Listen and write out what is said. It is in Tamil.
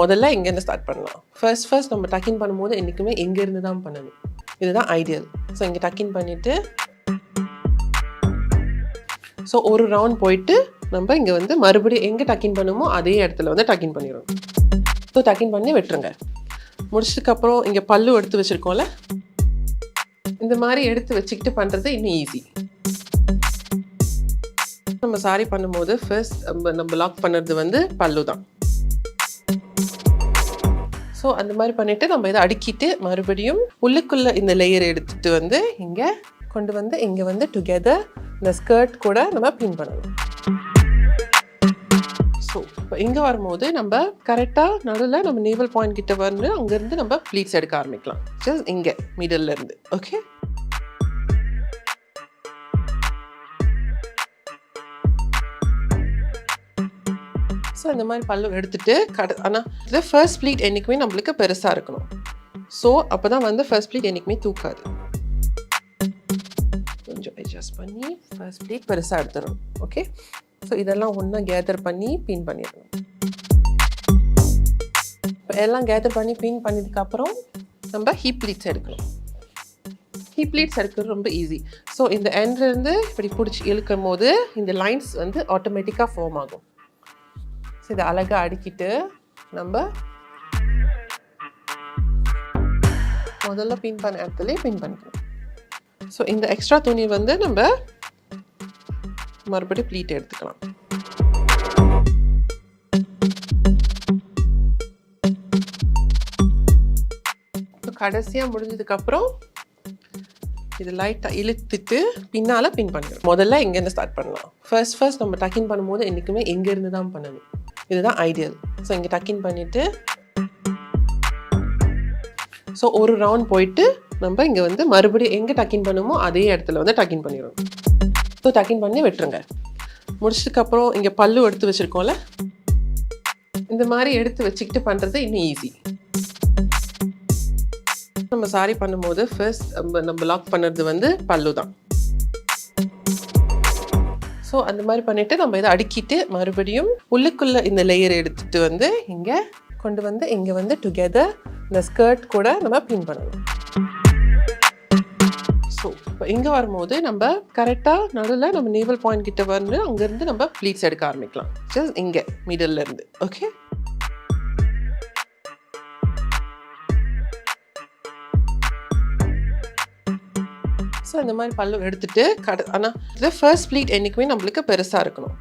முதல்ல எங்கேருந்து ஸ்டார்ட் பண்ணலாம். ஃபர்ஸ்ட் நம்ம டக்கின் பண்ணும்போது என்றைக்குமே எங்கேருந்து தான் பண்ணணும். இதுதான் ஐடியல். ஸோ இங்கே டக்கின் பண்ணிவிட்டு ஸோ ஒரு ரவுண்ட் போயிட்டு நம்ம இங்கே வந்து மறுபடியும் எங்கே டக்கின் பண்ணுமோ அதே இடத்துல வந்து டக்கின் பண்ணிடணும். ஸோ டக்கின் பண்ணி விட்டுருங்க. முடிச்சதுக்கப்புறம் இங்கே பல்லு எடுத்து வச்சுருக்கோம்ல, இந்த மாதிரி எடுத்து வச்சுக்கிட்டு பண்ணுறது இன்னும் ஈஸி. நம்ம சாரி பண்ணும்போது ஃபர்ஸ்ட் நம்ம லாக் பண்ணுறது வந்து பல்லு தான். ஸோ அந்த மாதிரி பண்ணிவிட்டு நம்ம இதை அடுக்கிட்டு மறுபடியும் உள்ளுக்குள்ளே இந்த லேயர் எடுத்துகிட்டு வந்து இங்கே கொண்டு வந்து இங்கே வந்து டுகெதர் இந்த ஸ்கர்ட் கூட நம்ம பின் பண்ணணும். ஸோ இப்போ இங்கே வரும்போது நம்ம கரெக்டாக நடுவில் நம்ம நேவல் பாயிண்ட் கிட்ட வந்து அங்கேருந்து நம்ம ப்ளீட்ஸ் எடுக்க ஆரம்பிக்கலாம். ஜஸ்ட் இங்கே மிடில் இருந்து. ஓகே, ஸோ இந்த மாதிரி பல்லு எடுத்துட்டு ஆனால் இது ஃபர்ஸ்ட் ப்ளீட் என்றைக்குமே நம்மளுக்கு பெருசாக இருக்கணும். ஸோ அப்போ தான் வந்து ஃபர்ஸ்ட் ப்ளீட் என்றைக்குமே தூக்காது. கொஞ்சம் அட்ஜஸ்ட் பண்ணி ஃபர்ஸ்ட் ப்ளீட் பெருசாக எடுத்துடணும். ஓகே, ஸோ இதெல்லாம் ஒன்றா கேதர் பண்ணி பின் பண்ணிடணும். இப்போ எல்லாம் கேதர் பண்ணி பின் பண்ணதுக்கப்புறம் நம்ம ஹிப் ப்ளீட்ஸ் எடுக்கணும். ஹிப் ப்ளீட்ஸ் எடுக்கிறது ரொம்ப ஈஸி. ஸோ இந்த எண்ட்லேருந்து இப்படி பிடிச்சி இழுக்கும் போது இந்த லைன்ஸ் வந்து ஆட்டோமேட்டிக்காக ஃபார்ம் ஆகும். ஸோ இதை அழகாக அடுக்கிட்டு நம்ம முதல்ல பின் பண்ண இடத்துலேயே பின் பண்ணிக்கணும். ஸோ இந்த எக்ஸ்ட்ரா துணி வந்து நம்ம மறுபடியும் ப்ளீட் எடுத்துக்கலாம். இப்போ கடைசியாக முடிஞ்சதுக்கப்புறம் இது லைட்டாக இழுத்துட்டு பின்னால் பின் பண்ணிடணும். முதல்ல எங்கேருந்து ஸ்டார்ட் பண்ணலாம். ஃபர்ஸ்ட் நம்ம டக்கின் பண்ணும்போது என்றைக்குமே எங்கேருந்து தான் பண்ணணும். இதுதான் ஐடியல். ஸோ இங்கே டக்கின் பண்ணிவிட்டு ஸோ ஒரு ரவுண்ட் போயிட்டு நம்ம இங்கே வந்து மறுபடியும் எங்கே டக்கின் பண்ணுமோ அதே இடத்துல வந்து டக்கின் பண்ணிடணும். ஸோ டக்கின் பண்ணி விட்டுருங்க. முடிச்சதுக்கப்புறம் இங்கே பல்லு எடுத்து வச்சுருக்கோம்ல, இந்த மாதிரி எடுத்து வச்சுக்கிட்டு பண்ணுறது இன்னும் ஈஸி. நம்ம சாரி பண்ணும்போது ஃபர்ஸ்ட் நம்ம லாக் பண்ணுறது வந்து பல்லு தான். ஸோ அந்த மாதிரி பண்ணிவிட்டு நம்ம இதை அடுக்கிட்டு மறுபடியும் உள்ளுக்குள்ளே இந்த லேயர் எடுத்துகிட்டு வந்து இங்கே கொண்டு வந்து இங்கே வந்து டுகெதர் இந்த ஸ்கர்ட் கூட நம்ம பின் பண்ணணும். ஸோ இப்போ இங்கே வரும்போது நம்ம கரெக்டாக நடுவில் நம்ம நேவல் பாயிண்ட் கிட்ட வந்து அங்கேருந்து நம்ம ப்ளீட்ஸ் எடுக்க ஆரம்பிக்கலாம். ஜஸ்ட் இங்கே மிடில் இருந்து. ஓகே, ஸோ இந்த மாதிரி பல்லு எடுத்துட்டு ஆனால் இது ஃபர்ஸ்ட் ப்ளீட் என்றைக்குமே நம்மளுக்கு பெருசாக இருக்கணும்.